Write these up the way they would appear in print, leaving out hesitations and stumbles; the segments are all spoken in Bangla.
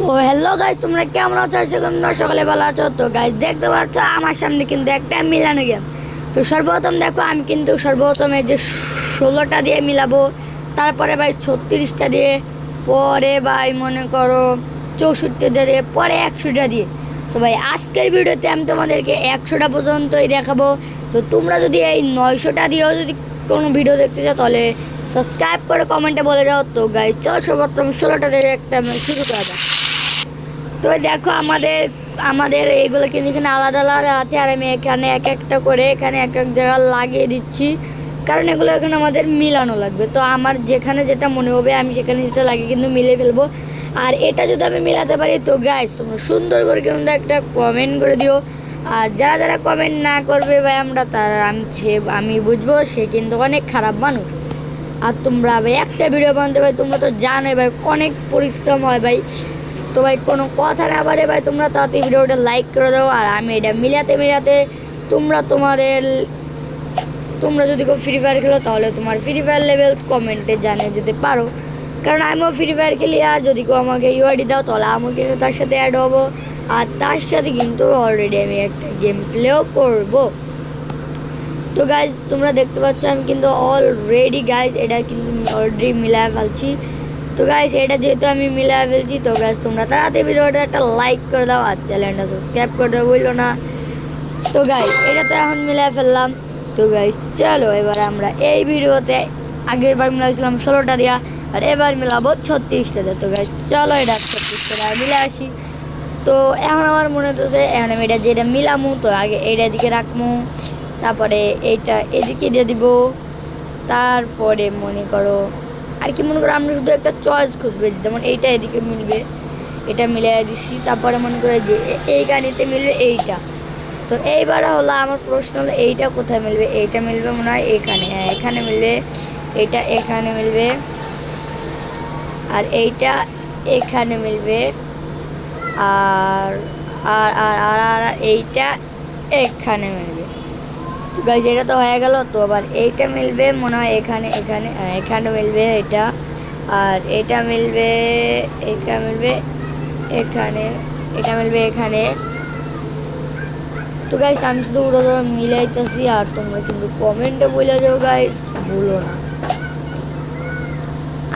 তো হ্যালো গাইস, তোমরা কেমন আছো? আশা করি তোমরা সকলে ভালো আছো। তো গাইস দেখতে পাচ্ছ আমার সামনে কিন্তু একটা মিলানো গেম। তো সর্বপ্রথম দেখো আমি কিন্তু সর্বপ্রথমে যে 16টা দিয়ে মিলাবো, তারপরে ভাই 36টা দিয়ে, পরে ভাই মনে করো 64টা দিয়ে, পরে 100টা দিয়ে। তো ভাই আজকের ভিডিওতে আমি তোমাদেরকে 100টা পর্যন্তই দেখাবো। তো তোমরা যদি এই 900টা দিয়েও যদি কোনো ভিডিও দেখতে চাও তাহলে সাবস্ক্রাইব করে কমেন্টে বলে যাও। তো গাইস চলো সর্বপ্রথম 16টা দিয়ে একটা শুরু করা যাক। তো দেখো আমাদের আমাদের এইগুলো কিন্তু এখানে আলাদা আলাদা আছে, আর আমি এখানে এক একটা করে এখানে এক এক জায়গা লাগিয়ে দিচ্ছি, কারণ এগুলো এখানে আমাদের মিলানো লাগবে। তো আমার যেখানে যেটা মনে হবে আমি সেখানে যেটা লাগিয়ে কিন্তু মিলিয়ে ফেলবো। আর এটা যদি আমি মিলাতে পারি তো গাইস তোমরা সুন্দর করে কিন্তু একটা কমেন্ট করে দিও। আর যারা যারা কমেন্ট না করবে ভাই আমরা তারা আমি বুঝবো সে কিন্তু অনেক খারাপ মানুষ। আর তোমরা ভাই একটা ভিডিও বানাতে ভাই তোমরা তো জানোই ভাই অনেক পরিশ্রম হয় ভাই। তো ভাই কোনো কথা না বাড়ে ভাই তোমরা তাড়াতাড়ি ভিডিওটা লাইক করে দাও। আর আমি এটা মিলাতে তোমরা যদি কেউ ফ্রি ফায়ার খেলো তাহলে তোমার ফ্রি ফায়ার লেভেল কমেন্টে জানিয়ে যেতে পারো, কারণ আমিও ফ্রি ফায়ার খেলি। আর যদি কেউ আমাকে ইউআইডি দাও তাহলে আমিও কিন্তু তার সাথে অ্যাড হবো, আর তার সাথে কিন্তু অলরেডি আমি একটা গেম প্লেও করবো। তো গাইজ তোমরা দেখতে পাচ্ছ আমি কিন্তু অলরেডি গাইজ এটা কিন্তু অলরেডি মিলায় ফেলছি। তো গাইজ এটা যেহেতু আমি মিলায় ফেলছি তো গাইজ তোমরা তাড়াতাড়ি ভিডিওটা একটা লাইক করে দাও আর চ্যানেলটা সাবস্ক্রাইব করে দাও বললো না। তো গাইজ এটা তো এখন মিলায় ফেললাম। তো গাইজ চলো এবার আমরা এই ভিডিওতে আগেরবার মিলাইছিলাম 16টা দিয়া, আর এবার মিলাবো 36টা দিয়ে। তো গাইজ চলো এটা 36টা মিলে আসি। তো এখন আমার মনে হচ্ছে এখন আমি এটা যেটা মিলামু তো আগে এইটা দিকে রাখবো, তারপরে এইটা এদিকে দিয়ে দিব, তারপরে মনে করো আমরা শুধু একটা চয়েস খুঁজবে, যেমন এইটা এদিকে মিলবে, এটা মিলিয়ে দিচ্ছি। তারপরে মনে করো যে এই গাড়িতে মিলবে এইটা। তো এইবার হলো আমার প্রশ্ন হলো এইটা কোথায় মিলবে? এইটা মিলবে মনে হয় এখানে, হ্যাঁ এখানে মিলবে, এইটা এখানে মিলবে, আর এইটা এখানে মিলবে, আর আর আর আর আর এইটা এখানে মিলবে। তো গাইস এটা তো হয়ে গেল। তো আবার এইটা মিলবে মনে হয় এখানে এখানে এখানে মিলবে এটা, আর এটা মিলবে এখানে, এটা মিলবে এখানে। তো গাইস আমি শুধু ওরা মিলাইতেছি, আর তোমরা কিন্তু কমেন্টে বলে যাও গাইস, ভুলো না।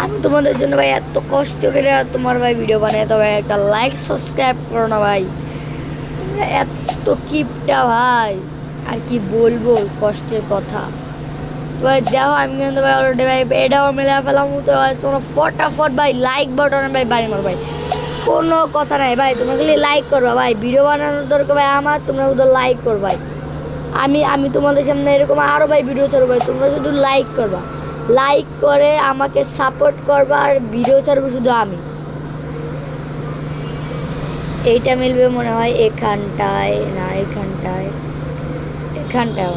আমি তোমাদের জন্য ভাই এত কষ্ট করে তোমার ভাই ভিডিও বানাই, তো ভাই একটা লাইক সাবস্ক্রাইব করো না ভাই, এত কিপটা ভাই আর কি বলবো কষ্টের কথা। তো ভাই দেখো আমি কিন্তু ভাই অলরেডি ভাই এটাও মিলে ফেলাম। তো তোমরা ফটাফট ভাই লাইক বাটনে ভাই বাড়ি মারো ভাই, কোনো কথা নাই ভাই, তোমরা খালি লাইক করবা ভাই। ভিডিও বানানোর দরকার ভাই আমার, তোমরা শুধু লাইক করো ভাই। আমি তোমাদের সামনে এরকম আরও ভাই ভিডিও ছাড়বো ভাই, তোমরা শুধু লাইক করবা, লাইক করে আমাকে সাপোর্ট করবা, আর ভিডিও ছাড়বো শুধু আমি। এইটা মিলবে মনে হয় এখানটায়, না এখানটায়ও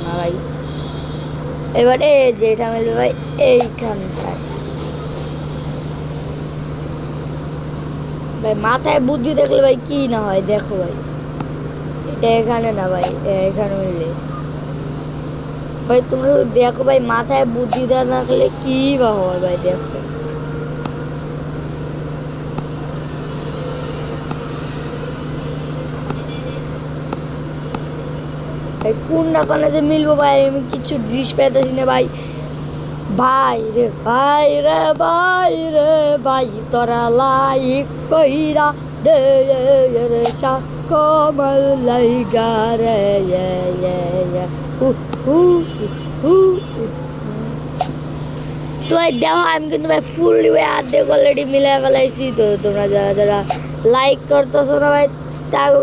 না ভাই। এবার এই যে এটা মিলবে ভাই এইখানটায়। ভাই মাথায় বুদ্ধি দেখলে ভাই কি না হয় দেখো ভাই, এটা এখানে না ভাই, এখানে মিললে ভাই তোমরা দেখো ভাই, মাথায় বুদ্ধি না থাকলে কি বা হয় ভাই দেখো। ভাই কোনটা কোনে যে মিলবো ভাই আমি কিছু দৃশ পেতেছি না ভাই। ভাই রে ভাই রে ভাই রে ভাই তোরা লাইক কইরা দে রে সা কমল লাইগা রে তো ভাই দেখো আমি কিন্তু ভাই ফুল অর্ধেক অলরেডি মিলাই ফেলাইছি। তো তোমরা যারা যারা লাইক করতেছো না ভাই তাকে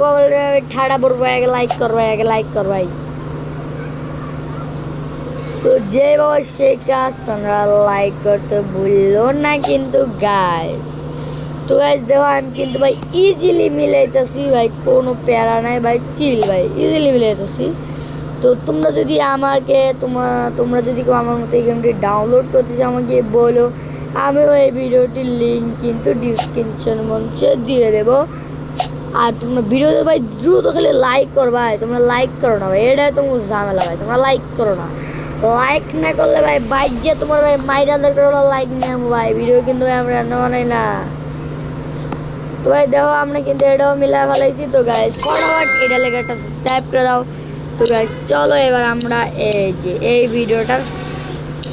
ঠাড়া পড়বো, আগে লাইক করবো ভাই। তো যে বাবা সেই কাজ তোমরা লাইক করতে ভুললো না কিন্তু গাইস। তো গাইস দেখো আমি কিন্তু ভাই ইজিলি মিলাইতেছি ভাই, কোনো প্যারা নাই ভাই, চিল ভাই ইজিলি মিলাইতেছি। তো তোমরা যদি তোমরা যদি কেউ আমার মতো এই গেমটি ডাউনলোড করতে চাও আমাকে বলো, আমিও এই ভিডিওটির লিঙ্ক কিন্তু ডিসক্রিপশন মঞ্চে দিয়ে দেবো। আর তোমরা ভিডিওতে ভাই দ্রুত খালি লাইক করো ভাই, তোমরা লাইক করো না ভাই, এটাই তোমার ঝামেলা ভাই, তোমরা লাইক করো না। লাইক না করলে ভাই বাইক যে তোমার ভাই মাইরা দরকার হলো লাইক নেবো ভাই, ভিডিও কিন্তু ভাই আমরা রান্না বানাই না। তো ভাই দেখো আমরা কিন্তু এটাও মিলাই ফেলাইছি। তো গাইস ফটাফট এটা লেগে একটা সাবস্ক্রাইব করে দাও। তো গাইস চলো এবার আমরা এই যে এই ভিডিওটা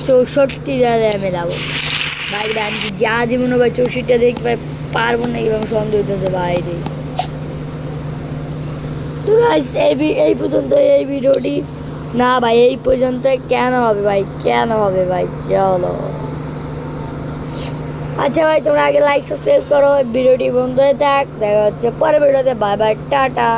64টা মেলাবো। ভাই আমি কি যা জীবন ভাই 64টা দেখি ভাই পারবো না, কিভাবে সন্দেহ হইতেছে ভাই রে। তো গাইস এই পর্যন্ত এই ভিডিওটি, না ভাই এই পর্যন্ত কেন হবে ভাই, কেন হবে ভাই, চলো। আচ্ছা ভাই তোমরা আগে লাইক সাবস্ক্রাইব করো, ভিডিওটি বন্ধ হয়ে থাক, দেখা হচ্ছে পরের ভিডিওতে, বাই বাই টাটা।